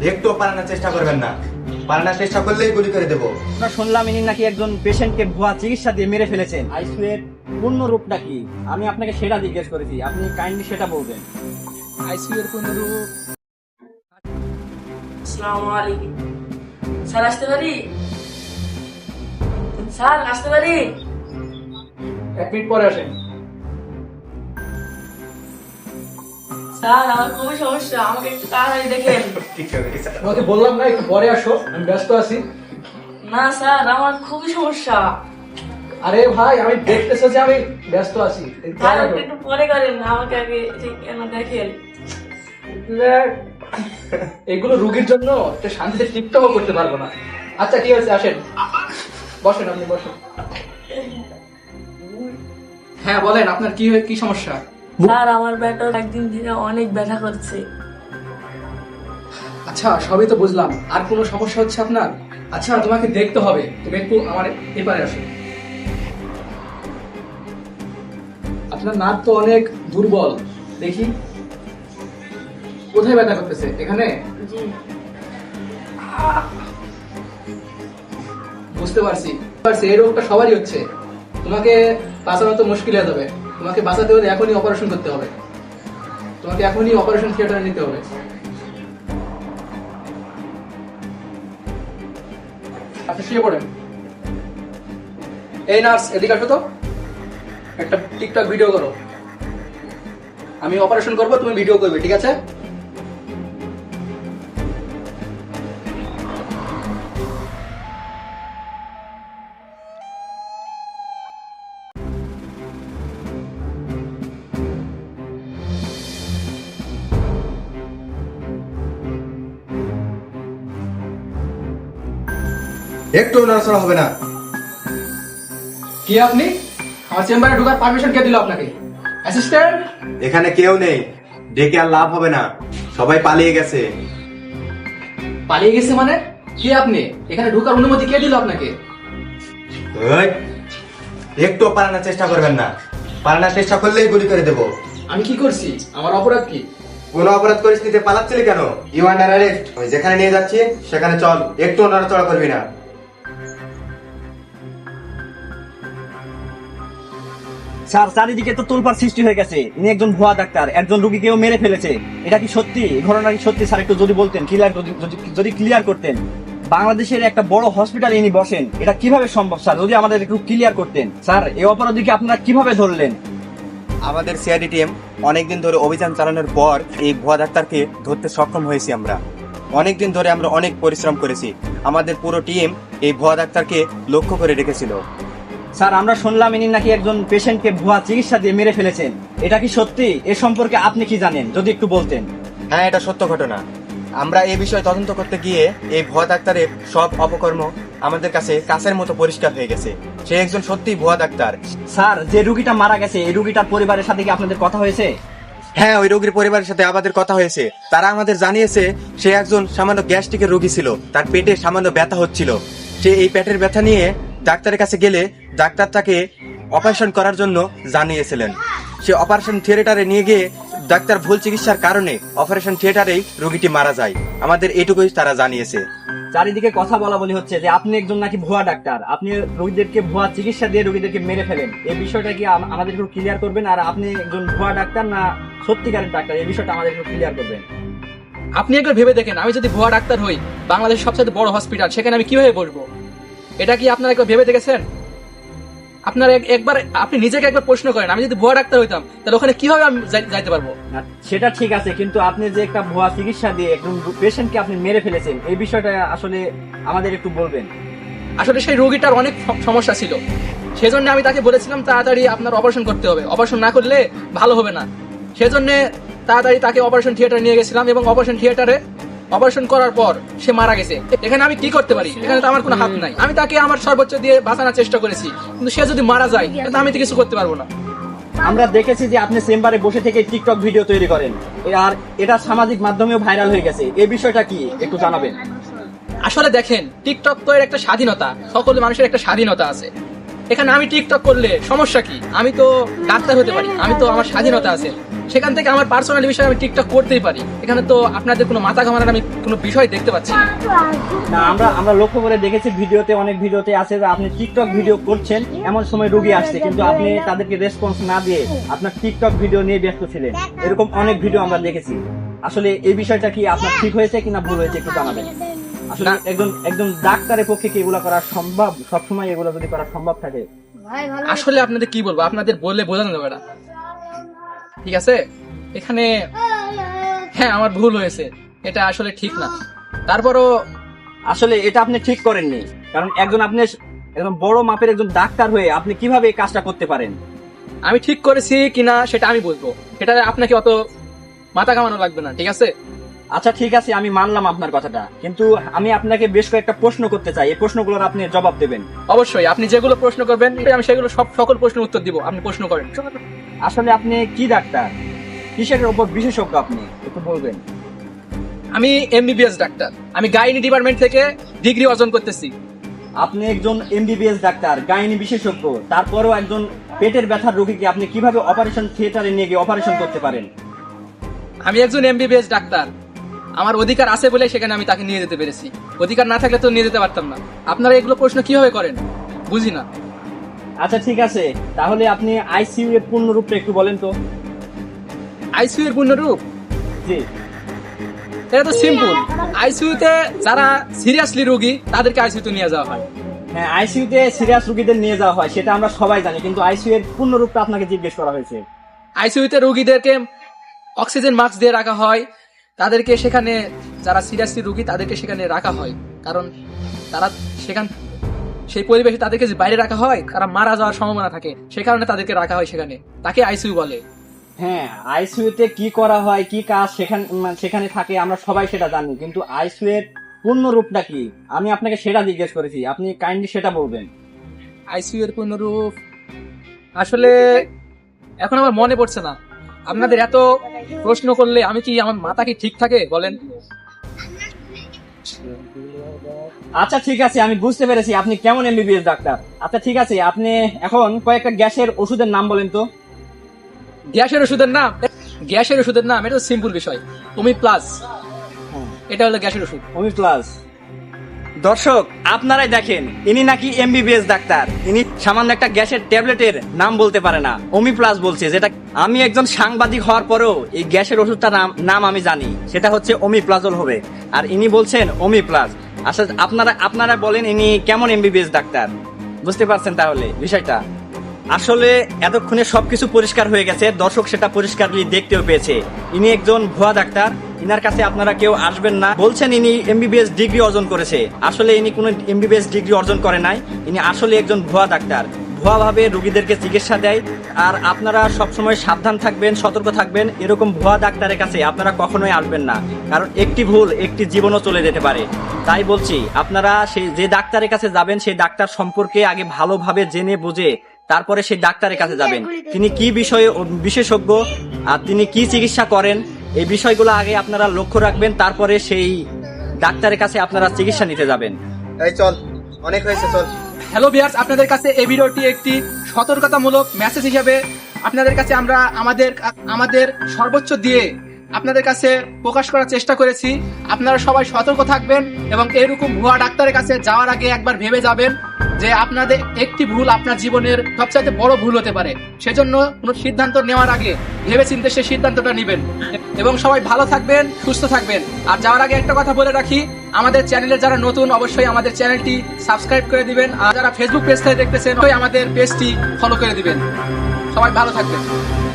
একটু পালানোর চেষ্টা করবেন না, পালানোর চেষ্টা করলেই গুলি করে দেবো। আমরা শুনলাম ইনি নাকি একজন পেশেন্টকে ভুয়া চিকিৎসা দিয়ে মেরে ফেলেছেন। আইসিইউ এর পূর্ণ রূপটা কি? আমি আপনাকে সেটা জিজ্ঞেস করেছি, আপনি কাইন্ডলি সেটা বলবেন। আইসিইউ এর কোন রূপ? আসসালামু আলাইকুম। স্যার আসতে পারি? স্যার আসতে পারি? 1 মিনিট পরে আসেন। স্যার আমার খুবই সমস্যা, আমাকে একটু তাড়াতাড়ি দেখেন। তোমাকে বললাম না একটু পরে আসো, আমি ব্যস্ত আছি। না স্যার আমার খুবই সমস্যা। আরে ভাই আমি দেখতেছো যে আমি ব্যস্ত আছি। স্যার একটু পরে করেন, আমাকে আগে ঠিক কেন দেখেন। এগুলো রুগীর জন্য একটা শান্তিতে টিপটপও করতে পারবো না। আচ্ছা ঠিক আছে আসেন, বসেন, আপনি বসেন। হ্যাঁ বলেন, আপনার কি সমস্যা? স্যার আমার পেটে একদিন থেকে অনেক ব্যথা করছে। আচ্ছা সবই তো বুঝলাম, আর কোনো সমস্যা হচ্ছে আপনার? আচ্ছা তোমাকে দেখতে হবে, তুমি একটু আমার এপারে আসো। আপনার নাক তো অনেক দুর্বল, দেখি কোথায় ব্যথা করতেছে? এখানে? জি। বুঝতে পারছি, এই রোগটা সবারই হচ্ছে। তোমাকে বাঁচানো তো মুশকিল হয়ে যাবে, তোমাকে বাঁচাতে হলে এখনই অপারেশন করতে হবে, তোমাকে এখনই অপারেশন থিয়েটারে নিতে হবে। আপনি শুয়ে পড়েন। এই নার্স এদিকে আসো তো, একটা টিকটক ভিডিও করো। আমি অপারেশন করবো, তুমি ভিডিও করবে, ঠিক আছে? একটু নড়াচড়া হবে না। কি আপনি? আমার চেম্বারে ঢোকার পারমিশন কে দিল আপনাকে? অ্যাসিস্ট্যান্ট? এখানে কেউ নেই, ডেকে আর লাভ হবে না, সবাই পালিয়ে গেছে। পালিয়ে গেছে মানে? কে আপনি? এখানে ঢোকার অনুমতি কে দিল আপনাকে? ওই, একটু পালানোর চেষ্টা করবেন না, পালানোর চেষ্টা করলেই গুলি করে দেবো। আমি কি করছি? আমার অপরাধ কি? কোনো অপরাধ পরিস্থিতিতে পালাচ্ছিলি কেন? You under arrest. ওই যেখানে নিয়ে যাচ্ছি সেখানে চল, একটু নড়াচড়া করবি না। স্যার চারিদিকে তো তোলপাড় সৃষ্টি হয়ে গেছে, ইনি একজন ভুয়া ডাক্তার, একজন রুগীকেও মেরে ফেলেছে। এটা কি সত্যি? এই ঘটনা কি সত্যি? স্যার একটু যদি বলতেন, যদি ক্লিয়ার করতেন। বাংলাদেশের একটা বড় হসপিটালে ইনি বসেন, এটা কিভাবে সম্ভব স্যার? যদি আমাদের একটু ক্লিয়ার করতেন। স্যার এই অপরাধীকে আপনারা কিভাবে ধরলেন? আমাদের সিআইডি টিম অনেকদিন ধরে অভিযান চালানোর পর এই ভুয়া ডাক্তারকে ধরতে সক্ষম হয়েছি। আমরা অনেকদিন ধরে আমরা অনেক পরিশ্রম করেছি, আমাদের পুরো টিম এই ভুয়া ডাক্তারকে লক্ষ্য করে রেখেছিল। স্যার আমরা শুনলাম ইনি নাকি একজন পেশেন্টকে ভুয়া চিকিৎসা দিয়ে মেরে ফেলেছেন, এটা কি সত্যি? এ সম্পর্কে আপনি কি জানেন যদি একটু বলতেন। হ্যাঁ, এটা সত্য ঘটনা। আমরা এই বিষয়ে তদন্ত করতে গিয়ে এই ভুয়া ডাক্তারের সব অপকর্ম আমাদের কাছে কাছের মতো পরিষ্কার হয়ে গেছে। সে একজন সত্যি ভুয়া ডাক্তার। স্যার যে রুগীটা মারা গেছে, এই রুগীটার পরিবারের সাথে কি আপনাদের কথা হয়েছে? হ্যাঁ, ওই রোগীর পরিবারের সাথে আমাদের কথা হয়েছে। তারা আমাদের জানিয়েছে সে একজন সামান্য গ্যাস্ট্রিকের রোগী ছিল, তার পেটে সামান্য ব্যথা হচ্ছিল। সে এই পেটের ব্যথা নিয়ে ডাক্তারের কাছে গেলে ডাক্তার তাকে অপারেশন করার জন্য জানিয়েছিলেন। সে অপারেশন থিয়েটারে নিয়ে গিয়ে ডাক্তার ভুল চিকিৎসার কারণে অপারেশন থিয়েটারেই রোগীটি মারা যায়। আমাদের এটুকুই তারা জানিয়েছে। চারিদিকে কথা বলা বলি হচ্ছে যে আপনি একজন নাকি ভুয়া ডাক্তার, আপনি রোগীদেরকে ভুয়া চিকিৎসা দিয়ে রোগীদেরকে মেরে ফেলেন। এই বিষয়টা কি আমাদের একটু ক্লিয়ার করবেন? আর আপনি একজন ভুয়া ডাক্তার না সত্যিকারের ডাক্তার, এই বিষয়টা আমাদের একটু ক্লিয়ার করবেন। আপনি একবার ভেবে দেখেন, আমি যদি ভুয়া ডাক্তার হই, বাংলাদেশের সবচেয়ে বড় হসপিটাল, সেখানে আমি কিভাবে বসবো? এটা কি আপনারা একবার ভেবে দেখেছেন? আপনারা আপনি নিজেকে একবার প্রশ্ন করেন, আমি যদি ভুয়া ডাক্তার হইতাম তাহলে ওখানে কিভাবে আমি যাইতে পারবো? না, সেটা ঠিক আছে, কিন্তু আপনি যে একটা ভুয়া চিকিৎসা দিয়ে একজন পেশেন্টকে আপনি মেরে ফেলেছেন, এই বিষয়টা আসলে আমাদের একটু বলবেন। আসলে সেই রোগীটার অনেক সমস্যা ছিল, সেজন্য আমি তাকে বলেছিলাম তাড়াতাড়ি আপনার অপারেশন করতে হবে, অপারেশন না করলে ভালো হবে না। সেজন্য তাড়াতাড়ি তাকে অপারেশন থিয়েটারে নিয়ে গেছিলাম এবং অপারেশন থিয়েটারে অপারেশন করার পর সে মারা গেছে। এখানে আমি কি করতে পারি? এখানে তো আমার কোনো হাত নাই। আমি তাকে আমার সর্বোচ্চ দিয়ে বাঁচানোর চেষ্টা করেছি, কিন্তু সে যদি মারা যায় তাহলে আমি তো কিছু করতে পারবো না। আমরা দেখেছি যে আপনি চেম্বারে বসে থেকে টিকটক ভিডিও তৈরি করেন, আর এটা সামাজিক মাধ্যমেও ভাইরাল হয়ে গেছে। এই বিষয়টা কি একটু জানাবেন? আসলে দেখেন, টিকটক তো এর একটা স্বাধীনতা, সকল মানুষের একটা স্বাধীনতা আছে। এখানে আমি টিকটক করলে সমস্যা কি? আমি তো ডাক্তার হতে পারি, আমি তো, আমার স্বাধীনতা আছে। সেখান থেকে আমার পার্সোনাল বিষয়ে আমি টিকটক করতেই পারি। এখানে তো আপনাদের কোনো মাথা ঘামানোর আমি কোনো বিষয় দেখতে পাচ্ছি না। না, আমরা লক্ষ্য করে দেখেছি ভিডিওতে, অনেক ভিডিওতে আছে যে আপনি টিকটক ভিডিও করছেন, এমন সময় রোগী আসছে কিন্তু আপনি তাদেরকে রেসপন্স না দিয়ে আপনার টিকটক ভিডিও নিয়ে ব্যস্ত ছিলেন। এরকম অনেক ভিডিও আমরা দেখেছি। আসলে এই বিষয়টা কি আপনার ঠিক হয়েছে কিনা ভুল হয়েছে একটু জানাবেন। আসলে একজন ডাক্তারের পক্ষে কি এগুলো করা সম্ভব? সবসময় এগুলো যদি করা সম্ভব থাকে? আসলে আপনাদের কি বলবো, আপনাদের বললে বোঝানো যাবে না, ঠিক আছে? এখানে হ্যাঁ আমার ভুল হয়েছে, এটা আসলে ঠিক না। তারপরও আসলে এটা আপনি ঠিক করেননি, কারণ আপনি একজন বড় মাপের একজন ডাক্তার হয়ে আপনি কিভাবে এই কাজটা করতে পারেন? আমি ঠিক করেছি কিনা সেটা আমি বলবো, সেটা আপনাকে অত মাথা ঘামানো লাগবে না, ঠিক আছে? আচ্ছা ঠিক আছে, আমি মানলাম আপনার কথাটা, কিন্তু আমি আপনাকে বেশ কয়েকটা প্রশ্ন করতে চাই, এই প্রশ্নগুলোর আপনি জবাব দেবেন। অবশ্যই আপনি যেগুলো প্রশ্ন করবেন আমি সেগুলো সকল প্রশ্নের উত্তর দিব, আপনি প্রশ্ন করেন। আসলে আপনি কি ডাক্তার, কিসের উপর বিশেষজ্ঞ আপনি একটু বলবেন? আমি এমবিবিএস ডাক্তার, আমি গাইনি ডিপার্টমেন্ট থেকে ডিগ্রি অর্জন করতেছি। আপনি একজন এমবিবিএস ডাক্তার, গাইনি বিশেষজ্ঞ, তারপরেও একজন পেটের ব্যথার রোগীকে আপনি কিভাবে অপারেশন থিয়েটারে নিয়ে গিয়ে অপারেশন করতে পারেন? আমি একজন এমবিবিএস ডাক্তার, আমার অধিকার আছে বলে সেখানে আমি তাকে নিয়ে যেতে পেরেছি, অধিকার না থাকলে তো নিয়ে যেতে পারতাম না। আপনারা এগুলো প্রশ্ন কিভাবে করেন বুঝি না। আচ্ছা ঠিক আছে, তাহলে আপনি আইসিইউ এর পূর্ণ রূপটা একটু বলেন তো। আইসিইউ এর পূর্ণরূপ? জি, এটা তো সিম্পল। আইসিইউতে যারা সিরিয়াসলি রোগী তাদেরকে আইসিইউতে নিয়ে যাওয়া হয়। হ্যাঁ, আইসিইউতে সিরিয়াস রোগীদের নিয়ে যাওয়া হয়, সেটা আমরা সবাই জানি, কিন্তু আইসিইউ এর পূর্ণ রূপটা আপনাকে জিজ্ঞেস করা হয়েছে। আইসিইউতে রোগীদেরকে অক্সিজেন মাস্ক দিয়ে রাখা হয়, তাদেরকে সেখানে যারা সিরিয়াসলি রোগী তাদেরকে সেখানে রাখা হয়, কারণ তারা সেই পরিবেশে তাদেরকে যে বাইরে রাখা হয় তারা মারা যাওয়ার সম্ভাবনা থাকে, সে কারণে তাদেরকে রাখা হয় সেখানে, তাকে আইসিইউ বলে। হ্যাঁ, আইসিইউতে কি করা হয়, কি কাজ সেখানে থাকে আমরা সবাই সেটা জানি, কিন্তু আইসিইউ এর পূর্ণ রূপটা কি আমি আপনাকে সেটা জিজ্ঞেস করেছি, আপনি কাইন্ডলি সেটা বলবেন। আইসিইউ এর পূর্ণরূপ আসলে এখন আমার মনে পড়ছে না। আপনাদের এত প্রশ্ন করলে আমি কি, আমার মাথা কি ঠিক থাকে বলেন? আচ্ছা ঠিক আছে, আমি বুঝতে পেরেছি আপনি কেমন এমবিবিএস ডাক্তার। আচ্ছা ঠিক আছে, আপনি এখন কয়েকটা গ্যাসের ওষুধের নাম বলেন তো। গ্যাসের ওষুধের নাম? গ্যাসের ওষুধের নাম এটা তো সিম্পল বিষয়, ওমি প্লাস, এটা হলো গ্যাসের ওষুধ। ওমি প্লাস। দর্শক আপনারাই দেখেন, ইনি নাকি এমবিবিএস ডাক্তার, ইনি সামান্য একটা গ্যাসের ট্যাবলেটের নাম বলতে পারে না, ওমি প্লাস বলছে, যেটা আমি একজন সাংবাদিক হওয়ার পরেও এই গ্যাসের ওষুধটার নাম আমি জানি, সেটা হচ্ছে ওমিপ্লাজল হবে, আর ইনি বলছেন ওমি প্লাস। আচ্ছা আপনারা বলেন ইনি কেমন এমবিবিএস ডাক্তার? বুঝতে পারছেন তাহলে বিষয়টা? আসলে এতক্ষণে সবকিছু পরিষ্কার হয়ে গেছে, দর্শক সেটা পরিষ্কারলি দেখতেও পেয়েছে। ইনি একজন ভুয়া ডাক্তার, ইনার কাছে আপনারা কেউ আসবেন না। বলছেন ইনি এমবিবিএস ডিগ্রি অর্জন করেছে, আসলে ইনি কোনো এমবিবিএস ডিগ্রি অর্জন করে নাই, ইনি আসলে একজন ভুয়া ডাক্তার, ভুয়াভাবে রোগীদেরকে চিকিৎসা দেয়। আর আপনারা সবসময় সাবধান থাকবেন, সতর্ক থাকবেন, এরকম ভুয়া ডাক্তারের কাছে আপনারা কখনোই আসবেন না, কারণ একটি ভুল একটি জীবনও চলে যেতে পারে। তাই বলছি, আপনারা যে ডাক্তারের কাছে যাবেন সেই ডাক্তার সম্পর্কে আগে ভালোভাবে জেনে বুঝে তারপরে সেই ডাক্তারের কাছে যাবেন, তিনি কি বিষয়ে বিশেষজ্ঞ আর তিনি কি চিকিৎসা করেন, এই বিষয়গুলো আগে আপনারা লক্ষ্য রাখবেন, তারপরে সেই ডাক্তারের কাছে আপনারা চিকিৎসা নিতে যাবেন। এই চল, অনেক হয়েছে, চল। হ্যালো ভিউয়ার্স, আপনাদের কাছে এই ভিডিওটি একটি সতর্কতামূলক মেসেজ হিসেবে আপনাদের কাছে আমরা আমাদের সর্বোচ্চ দিয়ে আপনাদের কাছে প্রকাশ করার চেষ্টা করেছি। আপনারা সবাই সতর্ক থাকবেন এবং এরকম ভুয়া ডাক্তারের কাছে যাওয়ার আগে একবার ভেবে যাবেন যে আপনাদের একটি ভুল আপনার জীবনের সবচাইতে বড় ভুল হতে পারে। সেজন্য কোনো সিদ্ধান্ত নেওয়ার আগে ভেবেচিন্তে সেই সিদ্ধান্তটা নেবেন এবং সবাই ভালো থাকবেন, সুস্থ থাকবেন। আর যাওয়ার আগে একটা কথা বলে রাখি, আমাদের চ্যানেলে যারা নতুন অবশ্যই আমাদের চ্যানেলটি সাবস্ক্রাইব করে দিবেন, আর যারা ফেসবুক পেজ থেকে দেখতেছেন আমাদের পেজটি ফলো করে দিবেন। সবাই ভালো থাকবেন।